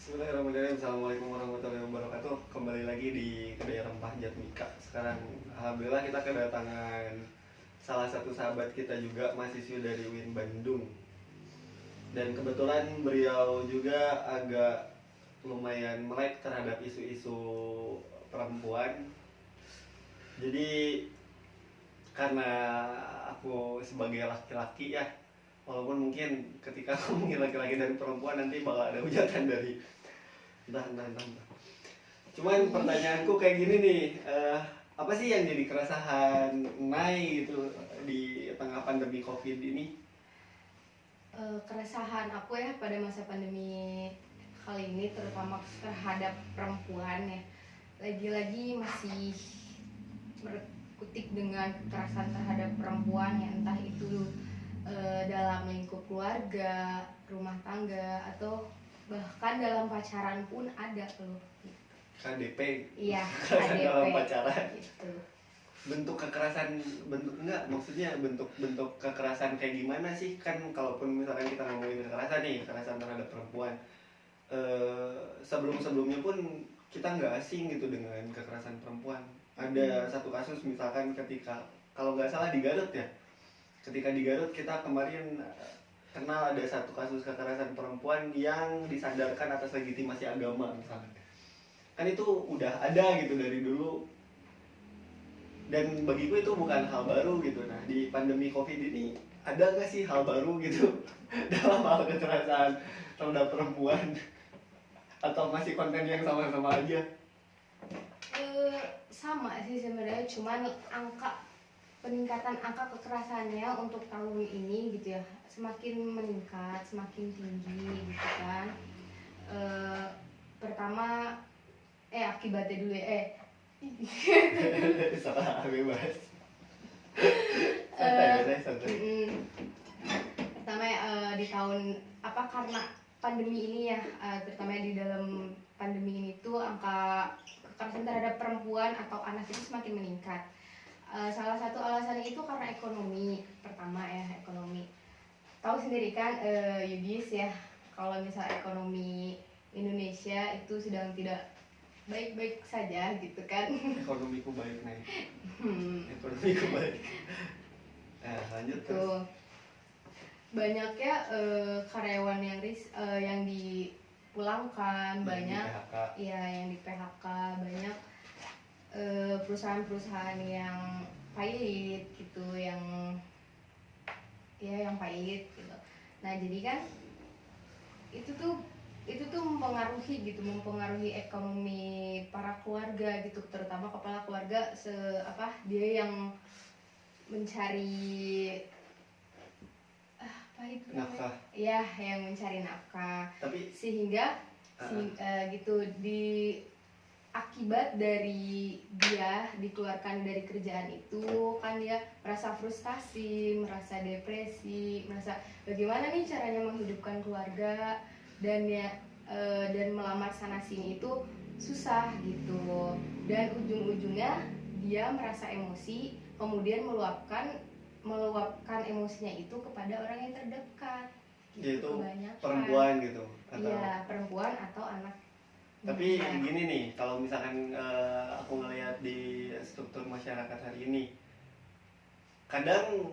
Bismillahirrahmanirrahim. Assalamualaikum warahmatullahi wabarakatuh. Kembali lagi di Kedai Rempah Jatmika. Sekarang alhamdulillah kita kedatangan salah satu sahabat kita juga, mahasiswi dari UIN Bandung. Dan kebetulan beliau juga agak lumayan melek terhadap isu-isu perempuan. Jadi karena aku sebagai laki-laki ya, walaupun mungkin ketika aku mungkin laki-laki dan perempuan nanti bakal ada hujatan dari entah. Cuman pertanyaanku kayak gini nih, apa sih yang jadi keresahan Nai gitu di tengah pandemi COVID ini? Keresahan aku ya pada masa pandemi kali ini terutama terhadap perempuan ya, lagi-lagi masih berkutik dengan kekerasan terhadap perempuan ya, entah itu dalam lingkup keluarga, rumah tangga, atau bahkan dalam pacaran pun ada loh. KDP. Iya, Kekerasan KDP dalam pacaran. gitu. Bentuk kekerasan, bentuk enggak, maksudnya bentuk kekerasan kayak gimana sih? Kan kalaupun misalkan kita ngomongin kekerasan nih, kekerasan terhadap perempuan, sebelum-sebelumnya pun kita nggak asing gitu dengan kekerasan perempuan. Ada satu kasus misalkan ketika, kalau nggak salah di Garut ya, ketika di Garut kita kemarin kenal ada satu kasus kekerasan perempuan yang disandarkan atas legitimasi agama misalkan. Kan itu udah ada gitu dari dulu, dan bagiku itu bukan hal baru gitu. Nah di pandemi COVID ini ada nggak sih hal baru gitu dalam hal kekerasan terhadap perempuan, atau masih konten yang sama-sama aja? Sama sih sebenarnya, cuman peningkatan angka kekerasannya untuk tahun ini gitu ya semakin meningkat, semakin tinggi gitu kan. Pertama akibatnya dulu ya. Salah, bebas. Santai. Pertama di tahun karena pandemi ini ya, terutama di dalam pandemi ini tuh angka kekerasan terhadap perempuan atau anak itu semakin meningkat. Salah satu alasannya itu karena ekonomi. Pertama ya, ekonomi. Tahu sendiri kan Yudis ya, kalau misal ekonomi Indonesia itu sedang tidak baik-baik saja gitu kan. Ekonomiku baik nih. Ekonomiku baik. Lanjut Tuh. terus. Banyak ya karyawan yang dipulangkan, banyak yang di PHK, banyak perusahaan-perusahaan yang pailit gitu, yang pailit gitu. Nah jadi kan itu tuh mempengaruhi ekonomi para keluarga gitu, terutama kepala keluarga dia yang mencari Nafkah. Ya, yang mencari nafkah. Tapi sehingga gitu, akibat dari dia dikeluarkan dari kerjaan itu kan dia merasa frustasi, merasa depresi, merasa bagaimana nih caranya menghidupkan keluarga, dan melamar sana sini itu susah gitu, dan ujung-ujungnya dia merasa emosi, kemudian meluapkan emosinya itu kepada orang yang terdekat gitu, yaitu kebanyakan perempuan gitu atau? Iya, perempuan atau anak. Tapi gini nih, kalau misalkan aku ngelihat di struktur masyarakat hari ini, kadang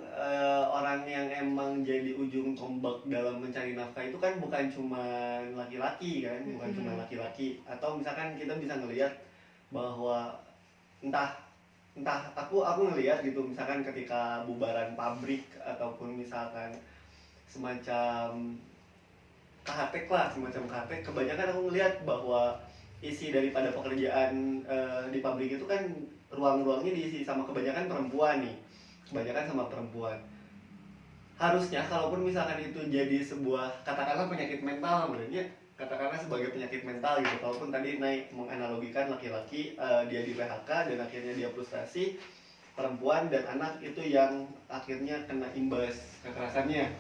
orang yang emang jadi ujung tombak dalam mencari nafkah itu kan bukan cuma laki-laki kan, bukan cuma laki-laki. Atau misalkan kita bisa ngelihat bahwa entah aku ngelihat gitu, misalkan ketika bubaran pabrik ataupun misalkan semacam KHT lah, semacam KHT, kebanyakan aku ngelihat bahwa isi daripada pekerjaan di pabrik itu kan ruang-ruangnya diisi sama kebanyakan perempuan nih, kebanyakan sama perempuan. Harusnya kalaupun misalkan itu jadi sebuah katakanlah penyakit mental, sebenarnya katakanlah sebagai penyakit mental gitu, kalaupun tadi naik menganalogikan laki-laki dia di PHK dan akhirnya dia frustasi, perempuan dan anak itu yang akhirnya kena imbas kekerasannya.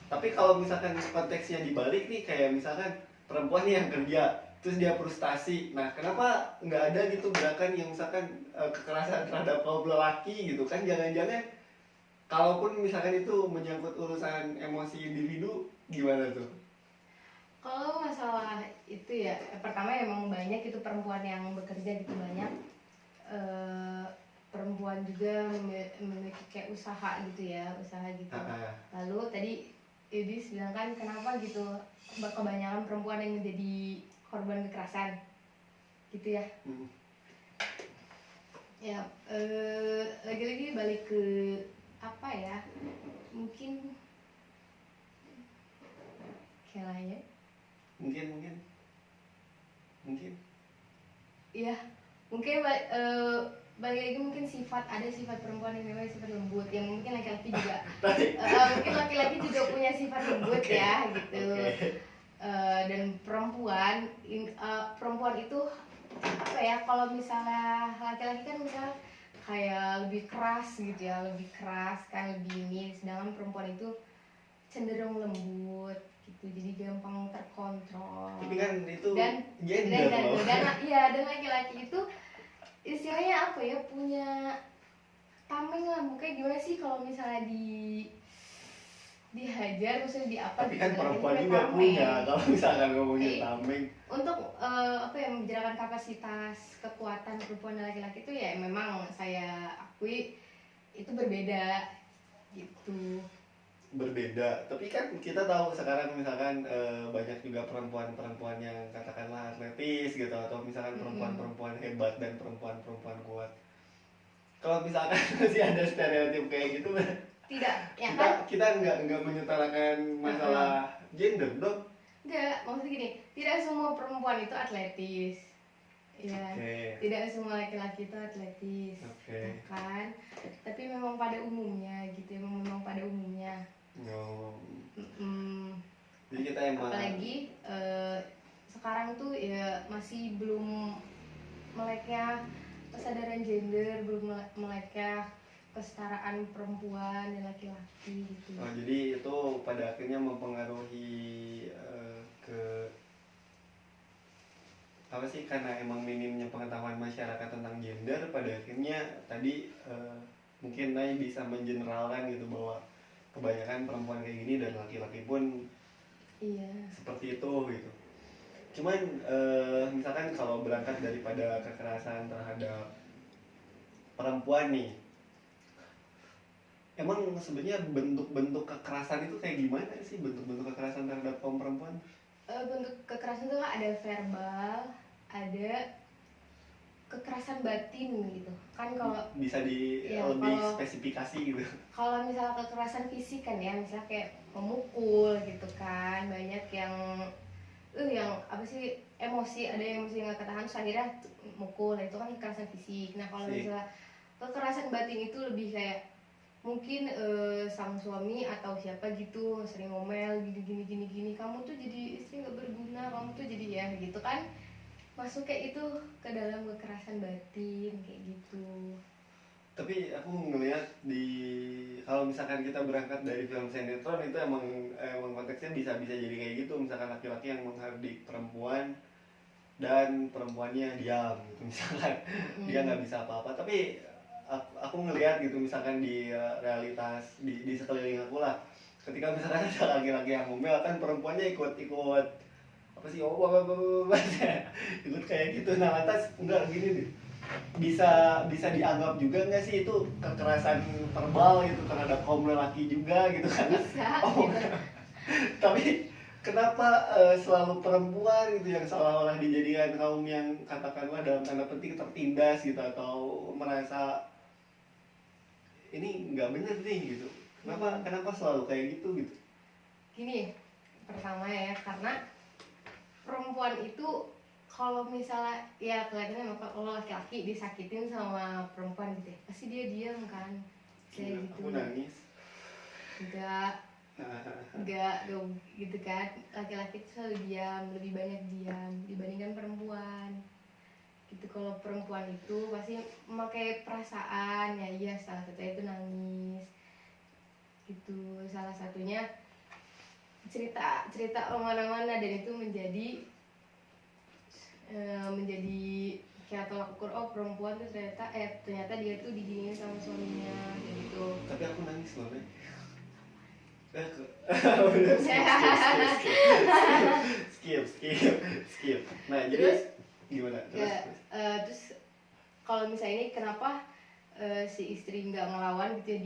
Tapi kalau misalkan konteksnya dibalik nih, kayak misalkan perempuan yang kerja terus dia frustasi, nah kenapa nggak ada gitu gerakan yang misalkan kekerasan terhadap kaum lelaki gitu kan? Jangan-jangan kalaupun misalkan itu menyangkut urusan emosi individu, gimana tuh? Kalau masalah itu ya pertama emang banyak itu perempuan yang bekerja gitu banyak. Perempuan juga memiliki kayak usaha gitu ya, usaha gitu. Lalu tadi Idris bilang kan kenapa gitu kebanyakan perempuan yang menjadi korban kekerasan gitu ya. Ya lagi-lagi balik ke apa ya, mungkin kayaknya mungkin iya mungkin balik lagi mungkin ada sifat perempuan yang namanya sifat lembut yang mungkin laki-laki juga mungkin laki-laki juga punya sifat lembut ya gitu. Dan perempuan itu apa ya, kalau misalnya laki-laki kan misalnya kayak lebih keras gitu ya, lebih keras kan, lebih ini, sedangkan perempuan itu cenderung lembut gitu, jadi gampang terkontrol. Tapi kan itu dan gender loh. Dan laki-laki itu istilahnya apa ya, punya tameng lah, mungkin gimana sih kalau misalnya dihajar maksudnya di apa tapi gitu, kan perempuan juga punya kalau misalkan ngomongin tameng untuk apa ya, menjadikan kapasitas kekuatan perempuan dan laki-laki itu ya memang saya akui itu berbeda gitu. Berbeda, tapi kan kita tahu sekarang misalkan banyak juga perempuan-perempuan yang katakanlah atletis gitu, atau misalkan perempuan-perempuan hebat dan perempuan-perempuan kuat. Kalau misalkan masih ada stereotip kayak gitu, tidak ya kan, kita nggak menyetarakan masalah gender dong. Enggak, maksudnya gini, tidak semua perempuan itu atletis ya, tidak semua laki-laki itu atletis ya kan, tapi memang pada umumnya gitu, memang pada umumnya. Jadi kita emang apalagi sekarang tuh ya masih belum meleknya kesadaran gender, belum meleknya kesetaraan perempuan dan laki-laki gitu. Jadi itu pada akhirnya mempengaruhi ke apa sih, karena emang minimnya pengetahuan masyarakat tentang gender, pada akhirnya tadi mungkin Nay bisa mengeneralkan gitu bahwa kebanyakan perempuan kayak gini dan laki-laki pun seperti itu gitu. Cuman misalkan kalau berangkat daripada kekerasan terhadap perempuan nih, emang sebenarnya bentuk-bentuk kekerasan itu kayak gimana sih, bentuk-bentuk kekerasan terhadap kaum perempuan? Bentuk kekerasan itu ada verbal, ada kekerasan batin gitu kan. Kalau bisa lebih spesifikasi gitu. Kalau misalnya kekerasan fisik kan ya, misalnya kayak memukul gitu kan, banyak yang apa sih, emosi, ada yang emosi nggak ketahan terus akhirnya mukul, itu kan kekerasan fisik. Nah kalau misalnya kekerasan batin itu lebih kayak mungkin sang suami atau siapa gitu sering ngomel gini, kamu tuh jadi istri nggak berguna, kamu tuh jadi ya gitu kan, masuk kayak itu ke dalam kekerasan batin kayak gitu. Tapi aku ngelihat kalau misalkan kita berangkat dari film sinetron itu emang konteksnya bisa jadi kayak gitu, misalkan laki-laki yang menghardik perempuan dan perempuannya diam gitu, misalkan dia nggak bisa apa-apa. Tapi aku ngelihat gitu, misalkan di realitas di sekeliling aku lah, ketika misalkan ada laki-laki yang ngomel kan perempuannya ikut apa sih, ikut kayak gitu. Nah lantas enggak gini nih, bisa dianggap juga nggak sih itu kekerasan verbal gitu terhadap kaum lelaki juga gitu kan? Bisa, gitu. Tapi kenapa selalu perempuan gitu yang seolah-olah dijadikan kaum yang katakanlah dalam tanda petik tertindas gitu, atau merasa ini nggak bener nih gitu? Kenapa selalu kayak gitu? Gini, pertama ya, karena perempuan itu kalau misalnya ya kelihatannya, kalau laki-laki disakitin sama perempuan gitu ya, pasti dia diam kan, kayak gitu. Aku nangis. Enggak gitu kan, laki-laki itu selalu diam, lebih banyak diam dibandingkan perempuan gitu. Kalau perempuan itu pasti memakai perasaan ya, iya, salah satunya itu nangis gitu, salah satunya cerita kemana-mana, dan itu menjadi kayak tolak ukur, oh perempuan tuh ternyata dia tuh diginiin sama suaminya gitu. Tapi aku nangis loh, Udah, skip. Nah jadi Terus gimana ya, terus kalau misalnya ini kenapa si istri nggak ngelawan gitu ya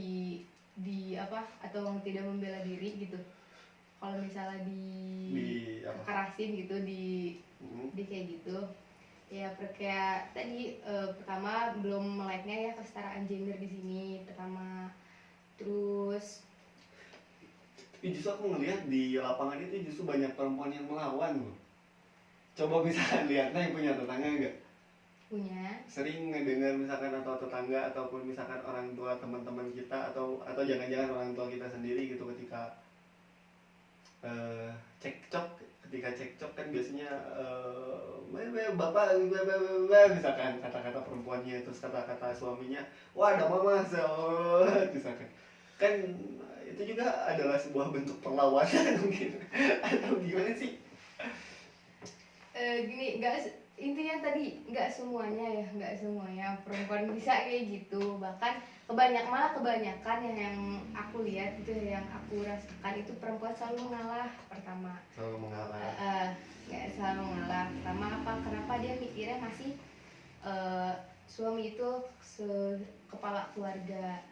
di apa atau tidak membela diri gitu, kalau misalnya di apa kekerasin gitu Hmm. di kayak gitu ya, kayak tadi pertama belum meleknya ya kesetaraan gender di sini pertama. Terus Tapi justru aku ngelihat di lapangan itu justru banyak perempuan yang melawan loh. Coba misalkan lihatnya yang punya tetangga enggak? punya Sering ngedengar misalkan atau tetangga ataupun misalkan orang tua teman-teman kita atau jangan-jangan orang tua kita sendiri gitu ketika cekcok kan biasanya bapak misalkan kata-kata perempuannya terus kata-kata suaminya wah ada mama misalkan kan itu juga adalah sebuah bentuk perlawanan mungkin atau gimana sih. gini, intinya tadi nggak semuanya perempuan bisa kayak gitu, bahkan kebanyakan yang aku lihat itu yang aku rasakan itu perempuan selalu mengalah pertama. Selalu mengalah. Nggak selalu mengalah pertama, apa kenapa dia mikirnya masih suami itu kepala keluarga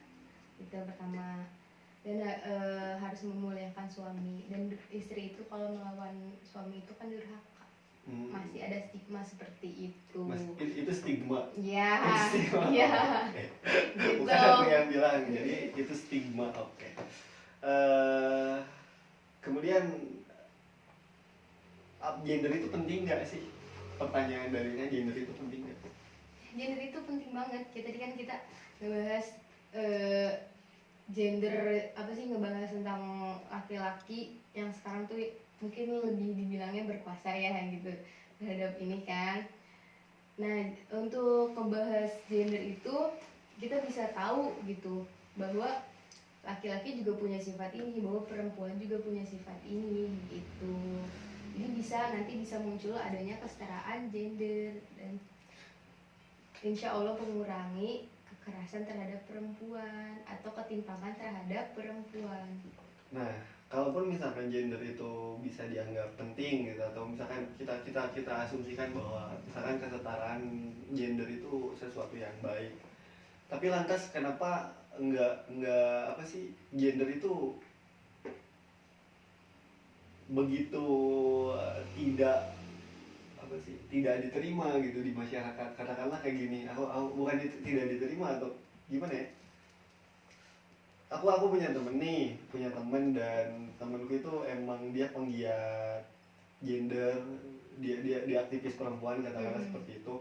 itu pertama, dan harus memuliakan suami, dan istri itu kalau melawan suami itu kan durhaka. Masih ada stigma seperti itu. Itu stigma. Ya, Stigma. ya. Okay. Gitu. Bukan aku yang bilang, jadi itu stigma. Oke. Kemudian gender itu penting nggak sih? Pertanyaan darinya, gender itu penting nggak? Gender itu penting banget. Tadi kan kita ngebahas gender apa sih, ngebahas tentang laki-laki yang sekarang tuh mungkin lebih dibilangnya berkuasa ya gitu terhadap ini kan. Nah untuk membahas gender itu kita bisa tahu gitu bahwa laki-laki juga punya sifat ini, bahwa perempuan juga punya sifat ini gitu. Jadi nanti bisa muncul adanya kesetaraan gender dan insya Allah mengurangi kekerasan terhadap perempuan atau ketimpangan terhadap perempuan. Nah, kalaupun misalkan gender itu bisa dianggap penting gitu, atau misalkan kita asumsikan bahwa misalkan kesetaraan gender itu sesuatu yang baik, tapi lantas kenapa enggak apa sih, gender itu begitu tidak diterima gitu di masyarakat, katakanlah kayak gini, aku bukan tidak diterima atau gimana ya, aku punya temen dan temenku itu emang dia penggiat gender, dia aktivis perempuan katakanlah seperti itu.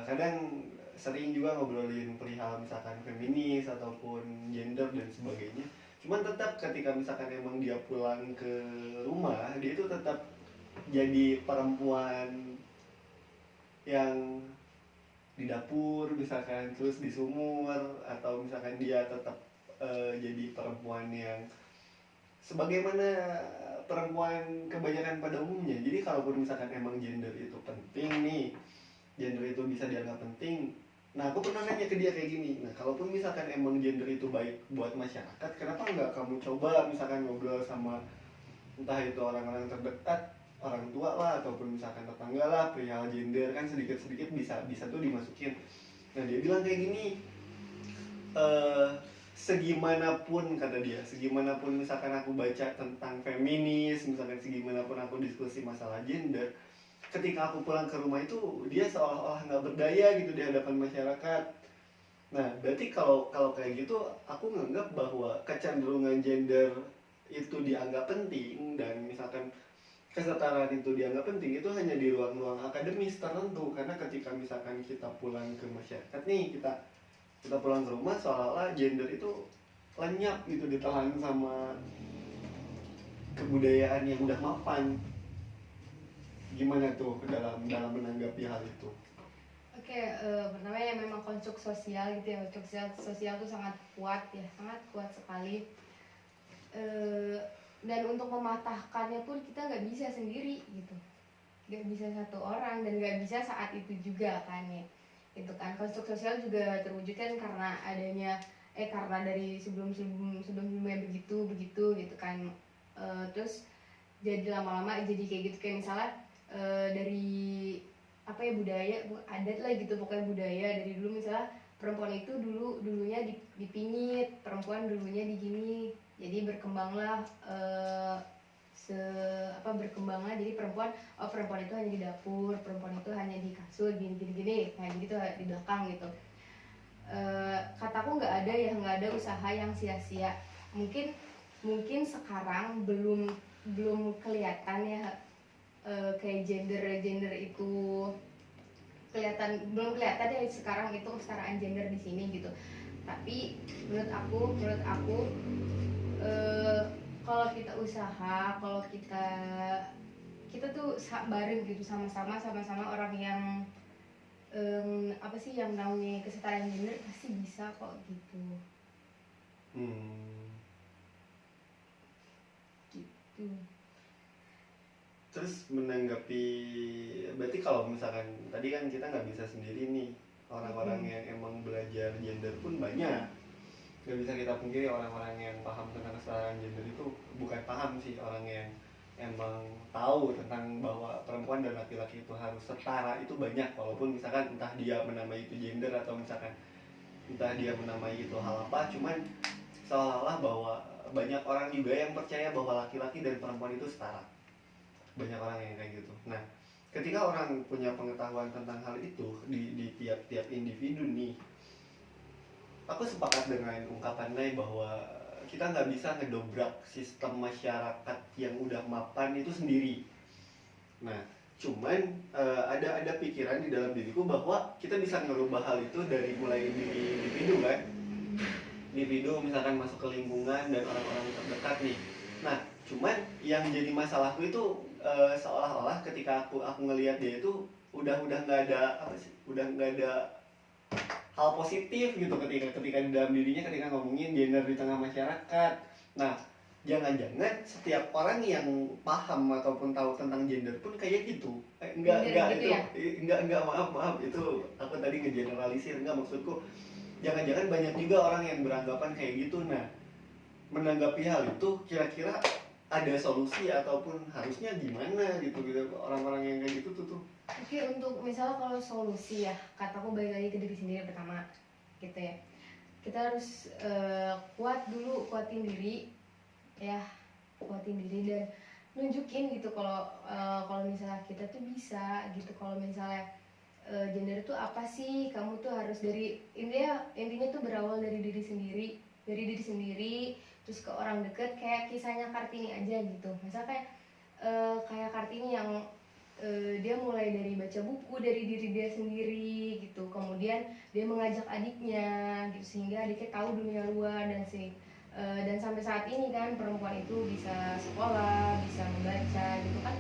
Kadang sering juga ngobrolin perihal misalkan feminis ataupun gender dan sebagainya, cuman tetap ketika misalkan emang dia pulang ke rumah, dia itu tetap jadi perempuan yang di dapur misalkan, terus di sumur, atau misalkan dia tetap jadi perempuan yang sebagaimana perempuan kebanyakan pada umumnya. Jadi kalaupun misalkan emang gender itu penting nih, gender itu bisa dianggap penting. Nah aku pernah nanya ke dia kayak gini, nah kalaupun misalkan emang gender itu baik buat masyarakat, kenapa nggak kamu coba misalkan ngobrol sama entah itu orang-orang terdekat, orang tua lah ataupun misalkan tetangga lah, perihal gender kan sedikit-sedikit bisa tuh dimasukin. Nah dia bilang kayak gini, segimanapun kata dia, segimanapun misalkan aku baca tentang feminis, misalkan segimanapun aku diskusi masalah gender, ketika aku pulang ke rumah itu dia seolah-olah nggak berdaya gitu di hadapan masyarakat. Nah berarti kalau kayak gitu aku nganggap bahwa kecenderungan gender itu dianggap penting dan misalkan kesetaraan itu dianggap penting itu hanya di ruang-ruang akademis tertentu, karena ketika misalkan kita pulang ke masyarakat nih, kita pulang ke rumah seolah-olah gender itu lenyap gitu, ditelan sama kebudayaan yang udah mapan. Gimana tuh dalam menanggapi hal itu? Oke, pertama ya memang konstruk sosial gitu ya, konstruk sosial itu sangat kuat ya, sangat kuat sekali. Dan untuk mematahkannya pun kita nggak bisa sendiri gitu, nggak bisa satu orang dan nggak bisa saat itu juga kan ya, itu kan konstruk sosial juga terwujudkan karena adanya karena dari sebelumnya begitu begitu gitu kan. Terus jadi lama-lama jadi kayak gitu, kayak misalnya dari apa ya, budaya adat lah gitu, pokoknya budaya dari dulu misalnya perempuan itu dulunya dipingit, perempuan dulunya digini, jadi berkembanglah berkembanglah jadi perempuan itu hanya di dapur, perempuan itu hanya di kasur gini kayak gitu di belakang gitu. Kataku nggak ada usaha yang sia-sia. Mungkin sekarang belum kelihatan ya, kayak gender itu belum kelihatan ya sekarang itu kesetaraan gender di sini gitu. Tapi menurut aku kalau kita usaha, kalau kita tuh bareng gitu, sama-sama orang yang apa sih yang namanya kesetaraan gender pasti bisa kok gitu. Gitu. Terus menanggapi, berarti kalau misalkan tadi kan kita nggak bisa sendiri nih, orang-orang yang emang belajar gender pun banyak, nggak bisa kita pungkiri orang-orang yang paham tentang kesetaraan gender itu bukan paham sih, orang yang emang tahu tentang bahwa perempuan dan laki-laki itu harus setara itu banyak, walaupun misalkan entah dia menamai itu gender atau misalkan entah dia menamai itu hal apa, cuman seolah-olah bahwa banyak orang juga yang percaya bahwa laki-laki dan perempuan itu setara. Banyak orang yang kayak gitu. Nah, ketika orang punya pengetahuan tentang hal itu di tiap-tiap individu nih, aku sepakat dengan ungkapan Nay bahwa kita nggak bisa ngedobrak sistem masyarakat yang udah mapan itu sendiri. Nah, cuman ada pikiran di dalam diriku bahwa kita bisa ngerubah hal itu dari mulai diri individu kan. Individu misalkan masuk ke lingkungan dan orang-orang terdekat nih. Nah, cuman yang jadi masalahku itu seolah-olah ketika aku ngelihat dia itu udah nggak ada apa sih, udah nggak ada hal positif gitu ketika di dalam dirinya ketika ngomongin gender di tengah masyarakat. Nah, jangan-jangan setiap orang yang paham ataupun tahu tentang gender pun kayak gitu. Enggak gitu itu ya? enggak maaf itu aku tadi ngegeneralisir, enggak, maksudku jangan-jangan banyak juga orang yang beranggapan kayak gitu. Nah, menanggapi hal itu kira-kira ada solusi ataupun harusnya gimana gitu orang-orang yang kayak gitu tuh. Oke, untuk misalnya kalau solusi ya, kataku balik lagi ke diri sendiri pertama gitu ya. Kita harus kuatin diri ya, kuatin diri dan nunjukin gitu kalau misalnya kita tuh bisa gitu. Kalau misalnya gender itu apa sih, kamu tuh harus dari intinya tuh berawal dari diri sendiri terus ke orang deket, kayak kisahnya Kartini aja gitu. Misalnya kayak Kartini yang dia mulai dari baca buku dari diri dia sendiri gitu, kemudian dia mengajak adiknya gitu sehingga adiknya tahu dunia luar, dan sampai saat ini kan perempuan itu bisa sekolah, bisa membaca gitu kan,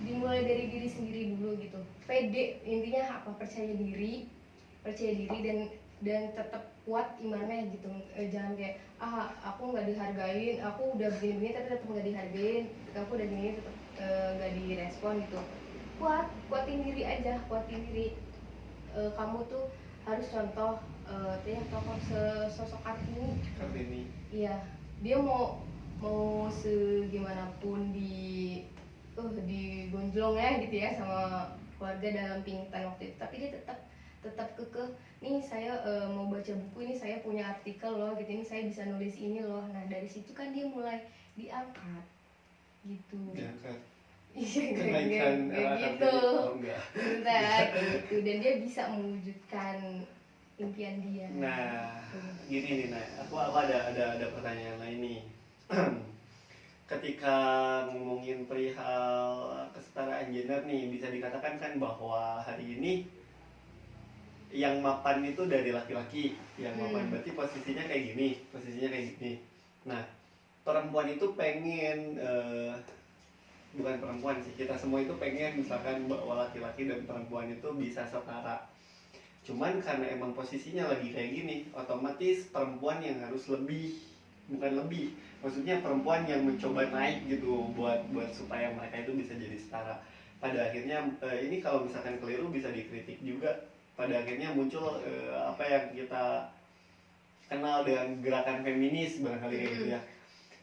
dimulai dari diri sendiri dulu gitu. Pede, intinya apa, percaya diri dan tetap kuat imannya gitu. Jangan kayak aku nggak dihargain, aku udah begini tapi tetap nggak dihargain, aku udah gini tetap nggak direspon gitu. Kuatin diri aja, kuatin diri. Kamu tuh harus contoh tokoh sosok Kartini. Iya, dia mau segimanapun digonjlong ya gitu ya sama keluarga dalam pingtan waktu itu, tapi dia tetap kekeh, nih saya mau baca buku ini, saya punya artikel loh gitu, ini saya bisa nulis ini loh. Nah dari situ kan dia mulai diangkat gitu. Diangkat. Iya, kayak gitu. Bentar, gitu. Dan dia bisa mewujudkan impian dia. Nah, gini nih, aku ada pertanyaan lain nih. Ketika ngomongin perihal kesetaraan gender nih, bisa dikatakan kan bahwa hari ini yang mapan itu dari laki-laki, yang mapan berarti posisinya kayak gini. Nah, perempuan itu pengen bukan perempuan sih, kita semua itu pengen misalkan bahwa laki-laki dan perempuan itu bisa setara. Cuman karena emang posisinya lagi kayak gini, otomatis perempuan yang harus maksudnya perempuan yang mencoba naik gitu buat supaya mereka itu bisa jadi setara. Pada akhirnya ini kalau misalkan keliru bisa dikritik juga. Pada akhirnya muncul apa yang kita kenal dengan gerakan feminis barangkali kayak gitu ya.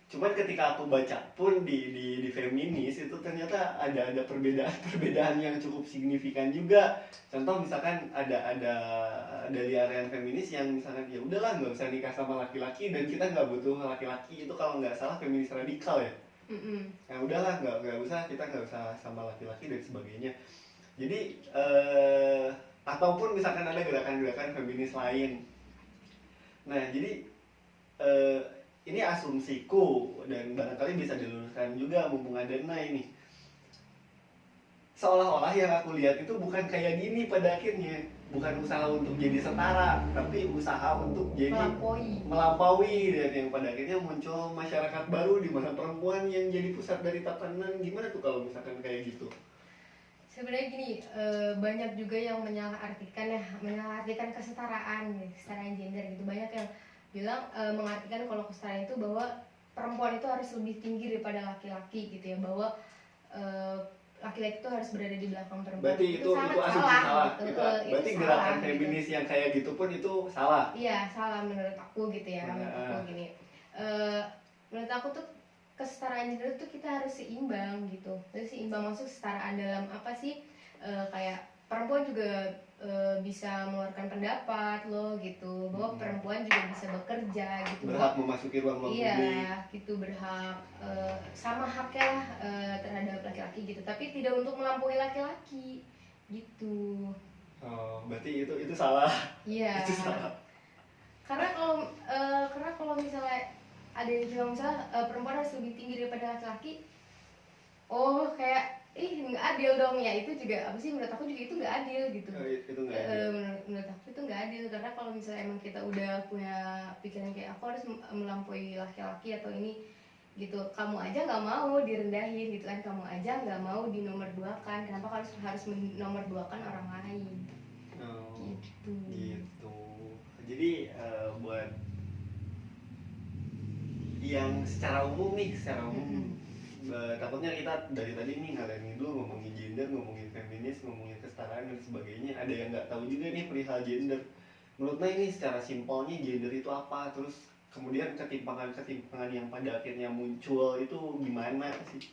Cuman ketika aku baca pun di feminis itu ternyata ada perbedaan yang cukup signifikan juga. Contoh misalkan ada dari area feminis yang misalkan ya udahlah nggak usah nikah sama laki-laki dan kita nggak butuh laki-laki, itu kalau nggak salah feminis radikal ya. Ya udahlah nggak usah, kita nggak usah sama laki-laki dan sebagainya. Jadi ataupun misalkan ada gerakan-gerakan feminis lain. Nah jadi ini asumsiku dan barangkali bisa diluruskan juga mumpung ada ini. Seolah-olah yang aku lihat itu bukan kayak gini pada akhirnya, bukan usaha untuk jadi setara, tapi usaha untuk jadi melampaui, dan yang pada akhirnya muncul masyarakat baru di mana perempuan yang jadi pusat dari tatanan. Gimana tuh kalau misalkan kayak gitu? Sebenarnya gini, banyak juga yang menyalahartikan kesetaraan, kesetaraan gender gitu. Banyak yang bilang mengartikan kalau kesetaraan itu bahwa perempuan itu harus lebih tinggi daripada laki-laki gitu ya, bahwa laki-laki itu harus berada di belakang perempuan. Berarti itu asumsi salah. Berarti itu gerakan salah, feminis gitu. yang kayak gitu pun itu salah. Iya, salah menurut aku gitu ya. Menurut aku gini, menurut aku tuh kesetaraan gender tuh kita harus seimbang gitu. Jadi seimbang maksud kesetaraan dalam apa sih? Kayak perempuan juga bisa mengeluarkan pendapat loh gitu, bahwa perempuan juga bisa bekerja gitu, berhak memasuki ruang publik. Iya gitu, berhak sama haknya lah terhadap laki-laki gitu, tapi tidak untuk melampaui laki-laki gitu. Oh, berarti itu salah. Iya. Itu salah. Karena kalau misalnya ada yang bilang misalnya perempuan harus lebih tinggi daripada laki-laki, oh kayak nggak adil dong ya. Itu juga apa sih, menurut aku juga itu nggak adil gitu. Itu nggak adil. Menurut aku itu nggak adil, karena kalau misalnya emang kita udah punya pikiran kayak aku harus melampaui laki-laki atau ini gitu, kamu aja nggak mau direndahin gitu kan, kamu aja nggak mau dinomorduakan, kenapa harus menomorduakan orang lain? Gitu. Jadi buat yang secara umum takutnya kita dari tadi nih ngalamin dulu ngomongin gender, ngomongin feminis, ngomongin kesetaraan dan sebagainya, ada yang nggak tahu juga nih perihal gender. Menurut Nay ini secara simpelnya gender itu apa, terus kemudian ketimpangan yang pada akhirnya muncul itu gimana sih?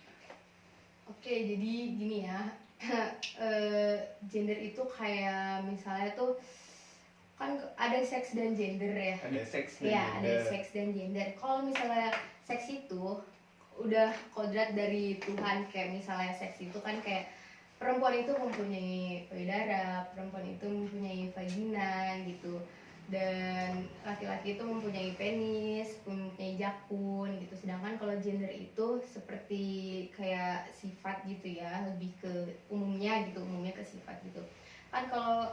Oke, jadi gini ya, gender itu kayak misalnya tuh kan ada seks dan gender ya. Ada seks dan ya, gender. ada seks dan gender. Kalau misalnya seks itu udah kodrat dari Tuhan, kayak misalnya seks itu kan kayak perempuan itu mempunyai payudara, perempuan itu mempunyai vagina gitu, dan laki-laki itu mempunyai penis, mempunyai jakun gitu. Sedangkan kalau gender itu seperti kayak sifat gitu ya, lebih ke umumnya ke sifat gitu. Kan kalau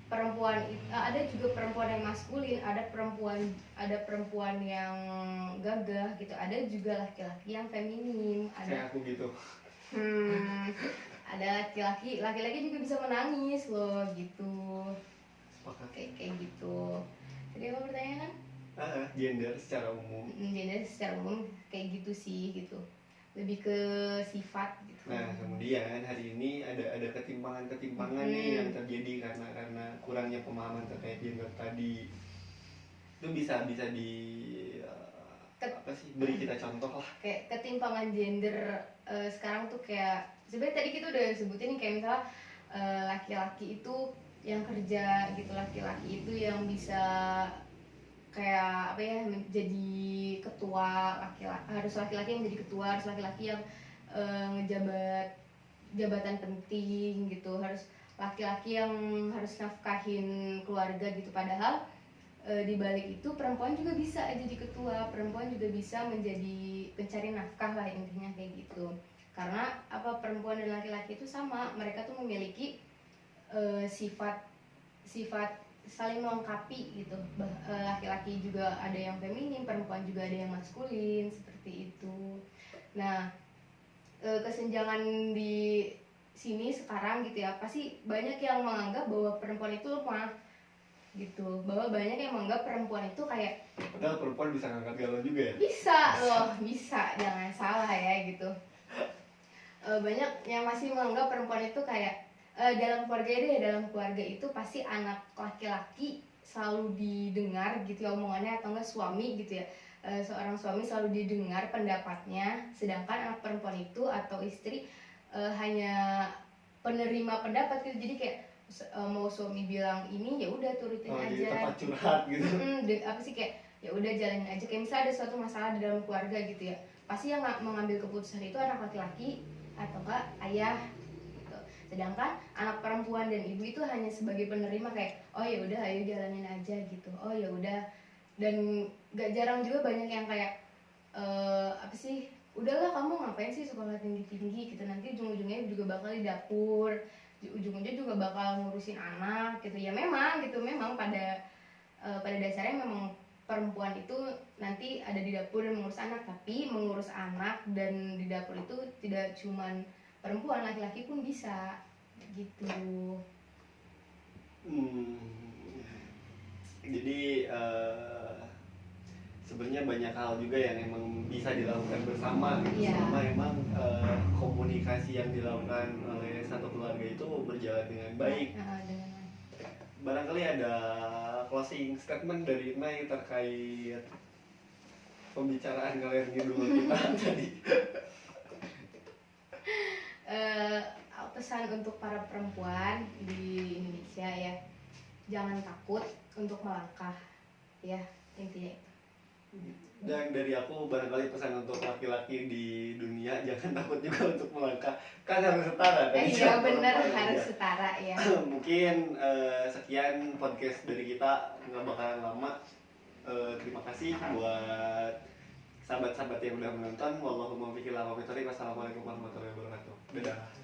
perempuan ada juga perempuan yang maskulin, ada perempuan yang gagah gitu, ada juga laki-laki yang feminim, ada kayak aku gitu. ada laki-laki juga bisa menangis loh gitu. Kayak gitu. Jadi apa pertanyaan? Gender secara umum. Gender secara umum kayak gitu sih gitu, lebih ke sifat gitu. Nah kemudian hari ini ada ketimpangan nih yang terjadi karena kurangnya pemahaman terkait gender tadi. Itu bisa di beri kita contoh lah. Kayak ketimpangan gender sekarang tuh kayak sebenarnya tadi kita udah sebutin nih, kayak misalnya laki-laki itu yang kerja gitu, laki-laki itu yang bisa kayak apa ya, menjadi ketua, harus laki-laki yang menjadi ketua, harus laki-laki yang ngejabat jabatan penting gitu, harus laki-laki yang harus nafkahin keluarga gitu. Padahal di balik itu perempuan juga bisa jadi ketua, perempuan juga bisa menjadi pencari nafkah lah, intinya kayak gitu. Karena apa, perempuan dan laki-laki itu sama, mereka tuh memiliki sifat saling melengkapi gitu. Laki-laki juga ada yang feminim, perempuan juga ada yang maskulin, seperti itu. Nah, kesenjangan di sini sekarang gitu ya, pasti banyak yang menganggap bahwa perempuan itu lemah gitu, bahwa banyak yang menganggap perempuan itu kayak, padahal perempuan bisa ngangkat galon juga ya? Bisa, jangan salah ya gitu. Banyak yang masih menganggap perempuan itu kayak dalam keluarga itu pasti anak laki-laki selalu didengar gitu ya omongannya, atau enggak suami gitu ya, seorang suami selalu didengar pendapatnya, sedangkan anak perempuan itu atau istri hanya penerima pendapat gitu. Jadi kayak mau suami bilang ini ya udah turutin Oh, aja jadi tempat gitu. curhat gitu. Apa sih, kayak ya udah jalanin aja. Kayak misalnya ada suatu masalah di dalam keluarga gitu ya, pasti yang mengambil keputusan itu anak laki-laki atau enggak ayah gitu. Sedangkan anak perempuan dan ibu itu hanya sebagai penerima, kayak oh ya udah ayo jalanin aja gitu, oh ya udah. Dan gak jarang juga banyak yang kayak apa sih, udahlah kamu ngapain sih sekolah tinggi-tinggi gitu, nanti ujung-ujungnya juga bakal di dapur, ujung-ujungnya juga bakal ngurusin anak gitu. Ya memang gitu, memang pada dasarnya memang perempuan itu nanti ada di dapur dan mengurus anak, tapi mengurus anak dan di dapur itu tidak cuman perempuan, laki-laki pun bisa gitu. Jadi sebenarnya banyak hal juga yang emang bisa dilakukan bersama gitu, selama emang komunikasi yang dilakukan oleh satu keluarga itu berjalan dengan baik. Barangkali ada closing statement dari Mai terkait pembicaraan kalian dulu kita tadi. Pesan untuk para perempuan di Indonesia ya, jangan takut untuk melangkah ya, intinya itu. Dan dari aku barangkali pesan untuk laki-laki di dunia, jangan takut juga untuk melangkah, kan harus setara. Iya benar, harus setara ya. Mungkin sekian podcast dari kita, nggak bakalan lama. Terima kasih buat sahabat-sahabat yang udah menonton. Wassalamualaikum warahmatullahi wabarakatuh. Dadah.